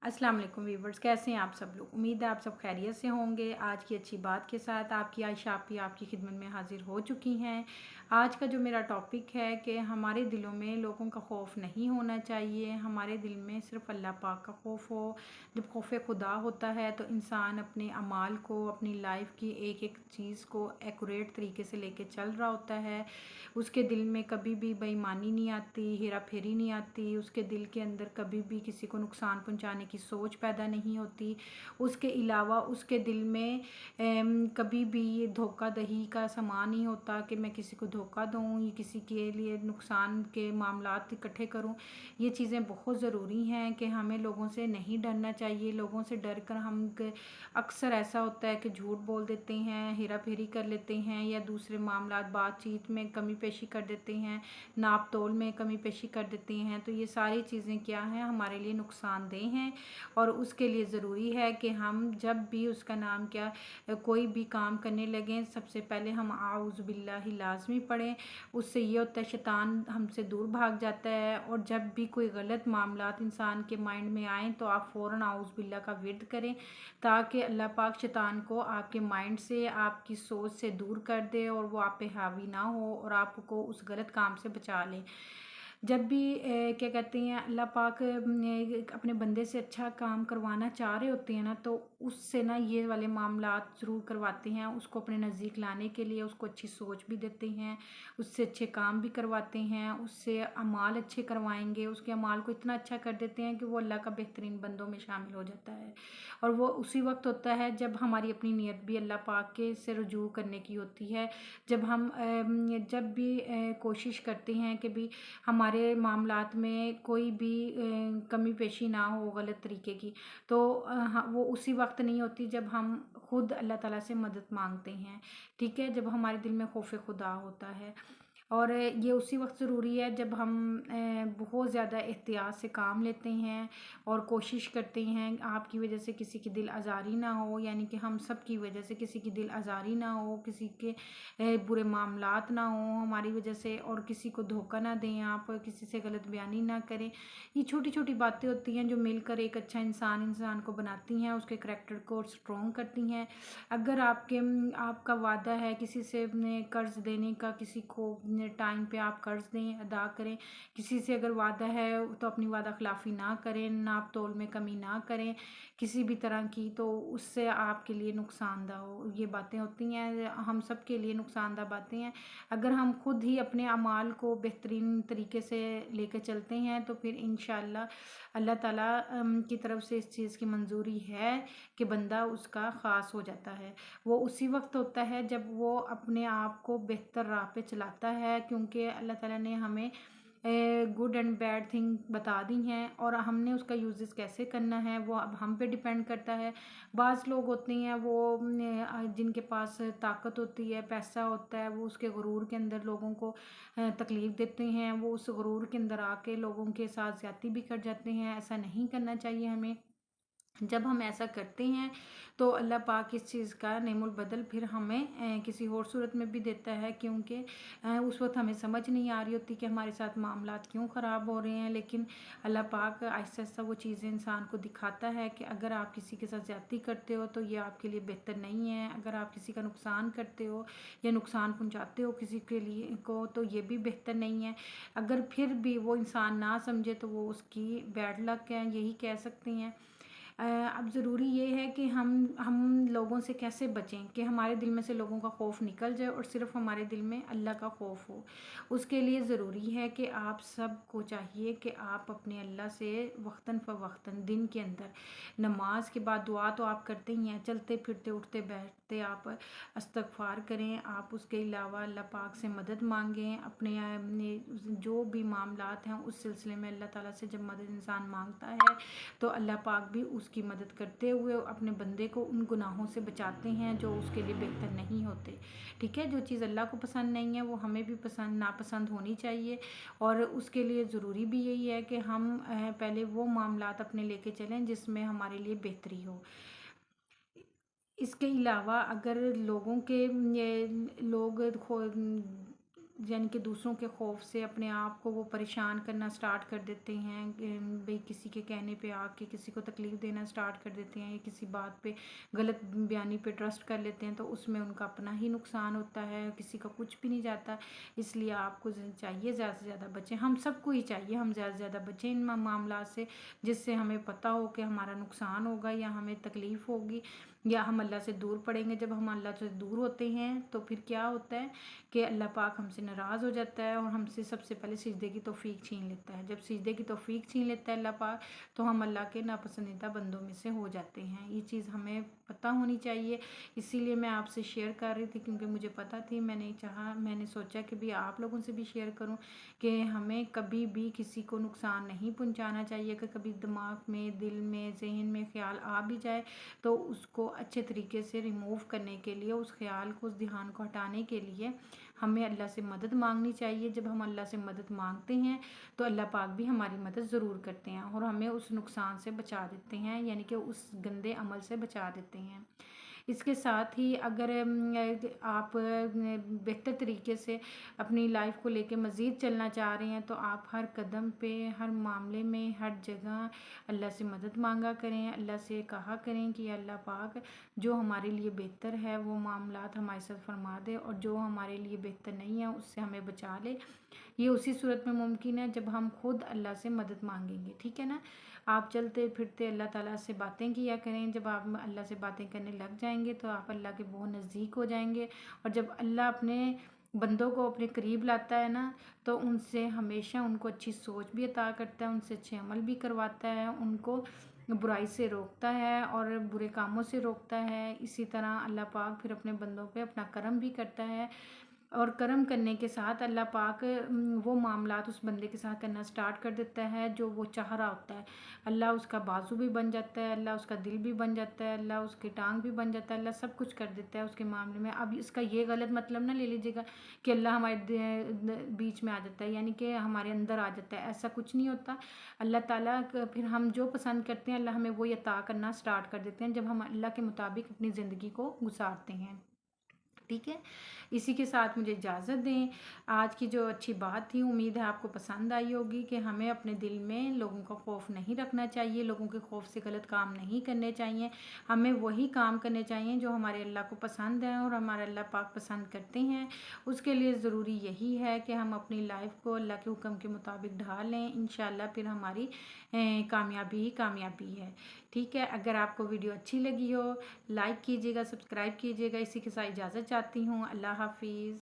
अस्सलाम वालेकुम वीवर्स, कैसे हैं आप सब लोग। उम्मीद है आप सब खैरियत से होंगे। आज की अच्छी बात के साथ आपकी आयशा आपी आपकी खिदमत में हाजिर हो चुकी हैं। आज का जो मेरा टॉपिक है कि हमारे दिलों में लोगों का खौफ नहीं होना चाहिए, हमारे दिल में सिर्फ अल्लाह पाक का खौफ हो। जब खौफ खुदा होता है तो इंसान अपने अमाल को, अपनी लाइफ की एक एक चीज़ को एक्यूरेट तरीके से लेके चल रहा होता है। उसके दिल में कभी भी बेईमानी नहीं आती, हेरा फेरी नहीं आती, उसके दिल के अंदर कभी भी किसी को नुकसान पहुंचाने की सोच पैदा नहीं होती। उसके अलावा उसके दिल में कभी भी ये धोखा दही का समान नहीं होता कि मैं किसी को धोखा दूँ या किसी के लिए नुकसान के मामलात इकट्ठे करूँ। ये चीज़ें बहुत ज़रूरी हैं कि हमें लोगों से नहीं डरना चाहिए। लोगों से डर कर अक्सर ऐसा होता है कि झूठ बोल देते हैं, हेरा फेरी कर लेते हैं या दूसरे मामलात बातचीत में कमी पेशी कर देते हैं, नाप तोल में कमी पेशी कर देते हैं। तो ये सारी चीज़ें क्या हैं, हमारे लिए नुकसानदेह हैं। और उसके लिए ज़रूरी है कि हम जब भी उसका नाम क्या कोई भी काम करने लगें, सबसे पहले हम आऊज़ बिल्लाहि लाज़मी पढ़ें। उससे ये होता है शैतान हमसे दूर भाग जाता है। और जब भी कोई गलत मामलात इंसान के माइंड में आएँ तो आप फ़ौरन आऊज़ बिल्ला का विर्द करें, ताकि अल्लाह पाक शैतान को आपके माइंड से, आपकी सोच से दूर कर दे और वो आप पे हावी ना हो और आपको उस गलत काम से बचा ले। जब भी क्या कहते हैं अल्लाह पाक अपने बंदे से अच्छा काम करवाना चाह रहे होते हैं ना, तो उससे ना ये वाले मामलात ज़रूर करवाते हैं। उसको अपने नज़दीक लाने के लिए उसको अच्छी सोच भी देते हैं, उससे अच्छे काम भी करवाते हैं, उससे अमाल अच्छे करवाएंगे, उसके अमाल को इतना अच्छा कर देते हैं कि वो अल्लाह का बेहतरीन बंदों में शामिल हो जाता है। और वो उसी वक्त होता है जब हमारी अपनी नीयत भी अल्लाह पाक के से रुजू करने की होती है। जब हम जब भी कोशिश करते हैं कि भी हमारे मामलात में कोई भी कमी पेशी ना हो गलत तरीके की, तो हाँ, वो उसी वक्त नहीं होती जब हम खुद अल्लाह ताला से मदद मांगते हैं। ठीक है, जब हमारे दिल में खौफ खुदा होता है। और ये उसी वक्त ज़रूरी है जब हम बहुत ज़्यादा एहतियात से काम लेते हैं और कोशिश करते हैं आपकी वजह से किसी की दिल आज़ारी ना हो, यानी कि हम सब की वजह से किसी की दिल आज़ारी ना हो, किसी के बुरे मामलात ना हो हमारी वजह से, और किसी को धोखा ना दें, आप किसी से गलत बयानी ना करें। ये छोटी छोटी बातें होती हैं जो मिलकर एक अच्छा इंसान को बनाती हैं, उसके करैक्टर को स्ट्रॉन्ग करती हैं। अगर आपका वादा है किसी से अपने कर्ज देने का, किसी को टाइम पे आप कर्ज दें, अदा करें। किसी से अगर वादा है तो अपनी वादा खिलाफ़ी ना करें, नाप तोल में कमी ना करें किसी भी तरह की, तो उससे आपके लिए नुकसानदा हो ये बातें होती हैं, हम सब के लिए नुकसानदा बातें हैं। अगर हम खुद ही अपने अमाल को बेहतरीन तरीके से लेकर चलते हैं तो फिर इंशाअल्लाह अल्लाह ताला की तरफ से इस चीज़ की मंजूरी है कि बंदा उसका ख़ास हो जाता है। वो उसी वक्त होता है जब वो अपने आप को बेहतर राह पे चलाता है, क्योंकि अल्लाह ताला ने हमें गुड एंड बैड थिंग बता दी हैं और हमने उसका यूजेस कैसे करना है वो अब हम पे डिपेंड करता है। बाज़ लोग होते हैं वो जिनके पास ताकत होती है, पैसा होता है, वो उसके गुरूर के अंदर लोगों को तकलीफ़ देते हैं, वो उस गुरूर के अंदर आके लोगों के साथ ज़्यादती भी कर जाते हैं। ऐसा नहीं करना चाहिए हमें। जब हम ऐसा करते हैं तो अल्लाह पाक इस चीज़ का नेमुल बदल फिर हमें किसी और सूरत में भी देता है, क्योंकि उस वक्त हमें समझ नहीं आ रही होती कि हमारे साथ मामलात क्यों ख़राब हो रहे हैं, लेकिन अल्लाह पाक आहिस्ता आहिस्ता वो चीज़ें इंसान को दिखाता है कि अगर आप किसी के साथ ज़्यादती करते हो तो ये आपके लिए बेहतर नहीं है। अगर आप किसी का नुकसान करते हो या नुकसान पहुँचाते हो किसी के लिए को, तो ये भी बेहतर नहीं है। अगर फिर भी वो इंसान ना समझे तो वो उसकी बैड लक है, यही कह सकते हैं। अब ज़रूरी ये है कि हम लोगों से कैसे बचें कि हमारे दिल में से लोगों का खौफ निकल जाए और सिर्फ हमारे दिल में अल्लाह का खौफ हो। उसके लिए ज़रूरी है कि आप सबको चाहिए कि आप अपने अल्लाह से वक्तन फ़वक्तन दिन के अंदर नमाज के बाद दुआ तो आप करते ही हैं, चलते फिरते उठते बैठते आप इस्तग़फ़ार करें। आप उसके अलावा अल्लाह पाक से मदद मांगें, अपने जो भी मामलात हैं उस सिलसिले में अल्लाह ताला से जब मदद इंसान मांगता है तो अल्लाह पाक भी उसकी मदद करते हुए अपने बंदे को उन गुनाहों से बचाते हैं जो उसके लिए बेहतर नहीं होते। ठीक है, जो चीज़ अल्लाह को पसंद नहीं है वो हमें भी पसंद नापसंद होनी चाहिए। और उसके लिए ज़रूरी भी यही है कि हम पहले वो मामलात अपने लेके चलें जिसमें हमारे लिए बेहतरी हो। इसके अलावा अगर लोगों के ये लोग یعنی کہ دوسروں کے خوف سے اپنے آپ کو وہ پریشان کرنا سٹارٹ کر دیتے ہیں، بھئی کسی کے کہنے پہ آ کے کسی کو تکلیف دینا سٹارٹ کر دیتے ہیں، یا کسی بات پہ غلط بیانی پہ ٹرسٹ کر لیتے ہیں، تو اس میں ان کا اپنا ہی نقصان ہوتا ہے، کسی کا کچھ بھی نہیں جاتا۔ اس لیے آپ کو چاہیے زیادہ سے زیادہ بچیں، ہم سب کو ہی چاہیے ہم زیادہ سے زیادہ بچیں ان معاملات سے، جس سے ہمیں پتہ ہو کہ ہمارا نقصان ہوگا یا ہمیں تکلیف ہوگی یا ہم اللہ سے دور پڑیں گے۔ جب ہم اللہ سے دور ہوتے ہیں تو پھر کیا ہوتا ہے کہ اللہ پاک ہم سے ناراض ہو جاتا ہے اور ہم سے سب سے پہلے سجدے کی توفیق چھین لیتا ہے۔ جب سجدے کی توفیق چھین لیتا ہے اللہ پاک، تو ہم اللہ کے ناپسندیدہ بندوں میں سے ہو جاتے ہیں۔ یہ چیز ہمیں پتہ ہونی چاہیے، اسی لیے میں آپ سے شیئر کر رہی تھی، کیونکہ مجھے پتہ تھی، میں نے سوچا کہ بھی آپ لوگوں سے بھی شیئر کروں کہ ہمیں کبھی بھی کسی کو نقصان نہیں پہنچانا چاہیے۔ کہ کبھی دماغ میں، دل میں، ذہن میں خیال آ بھی جائے تو اس کو اچھے طریقے سے ریموو کرنے کے لیے، اس خیال کو، اس دھیان کو ہٹانے کے لیے ہمیں اللہ سے مدد مانگنی چاہیے۔ جب ہم اللہ سے مدد مانگتے ہیں تو اللہ پاک بھی ہماری مدد ضرور کرتے ہیں اور ہمیں اس نقصان سے بچا دیتے ہیں، یعنی کہ اس گندے عمل سے بچا دیتے ہیں۔ اس کے ساتھ ہی اگر آپ بہتر طریقے سے اپنی لائف کو لے کے مزید چلنا چاہ رہے ہیں تو آپ ہر قدم پہ، ہر معاملے میں، ہر جگہ اللہ سے مدد مانگا کریں، اللہ سے کہا کریں کہ اللہ پاک جو ہمارے لیے بہتر ہے وہ معاملات ہمارے ساتھ فرما دے، اور جو ہمارے لیے بہتر نہیں ہے اس سے ہمیں بچا لے۔ یہ اسی صورت میں ممکن ہے جب ہم خود اللہ سے مدد مانگیں گے، ٹھیک ہے نا۔ آپ چلتے پھرتے اللہ تعالیٰ سے باتیں کیا کریں، جب آپ اللہ سے باتیں کرنے لگ جائیں گے تو آپ اللہ کے بہت نزدیک ہو جائیں گے، اور جب اللہ اپنے بندوں کو اپنے قریب لاتا ہے نا تو ان سے ہمیشہ ان کو اچھی سوچ بھی عطا کرتا ہے، ان سے اچھے عمل بھی کرواتا ہے، ان کو برائی سے روکتا ہے اور برے کاموں سے روکتا ہے۔ اسی طرح اللہ پاک پھر اپنے بندوں پہ اپنا کرم بھی کرتا ہے، اور کرم کرنے کے ساتھ اللہ پاک وہ معاملات اس بندے کے ساتھ کرنا سٹارٹ کر دیتا ہے جو وہ چاہ رہا ہوتا ہے۔ اللہ اس کا بازو بھی بن جاتا ہے، اللہ اس کا دل بھی بن جاتا ہے، اللہ اس کی ٹانگ بھی بن جاتا ہے، اللہ سب کچھ کر دیتا ہے اس کے معاملے میں۔ اب اس کا یہ غلط مطلب نہ لے لیجیے گا کہ اللہ ہمارے بیچ میں آ جاتا ہے، یعنی کہ ہمارے اندر آ جاتا ہے، ایسا کچھ نہیں ہوتا۔ اللہ تعالیٰ پھر ہم جو پسند کرتے ہیں اللہ ہمیں وہی عطا کرنا سٹارٹ کر دیتے ہیں جب ہم اللہ کے مطابق اپنی زندگی کو گزارتے ہیں، ٹھیک ہے۔ اسی کے ساتھ مجھے اجازت دیں۔ آج کی جو اچھی بات تھی، امید ہے آپ کو پسند آئی ہوگی کہ ہمیں اپنے دل میں لوگوں کا خوف نہیں رکھنا چاہیے، لوگوں کے خوف سے غلط کام نہیں کرنے چاہیے، ہمیں وہی کام کرنے چاہیے جو ہمارے اللہ کو پسند ہیں اور ہمارے اللہ پاک پسند کرتے ہیں۔ اس کے لیے ضروری یہی ہے کہ ہم اپنی لائف کو اللہ کے حکم کے مطابق ڈھال لیں، انشاءاللہ پھر ہماری کامیابی ہی کامیابی ہے، ٹھیک ہے۔ اگر آپ کو ویڈیو اچھی لگی ہو لائک کیجیے گا، سبسکرائب کیجیے گا۔ اسی کے ساتھ اجازت چاہتی ہوں، اللہ حافظ۔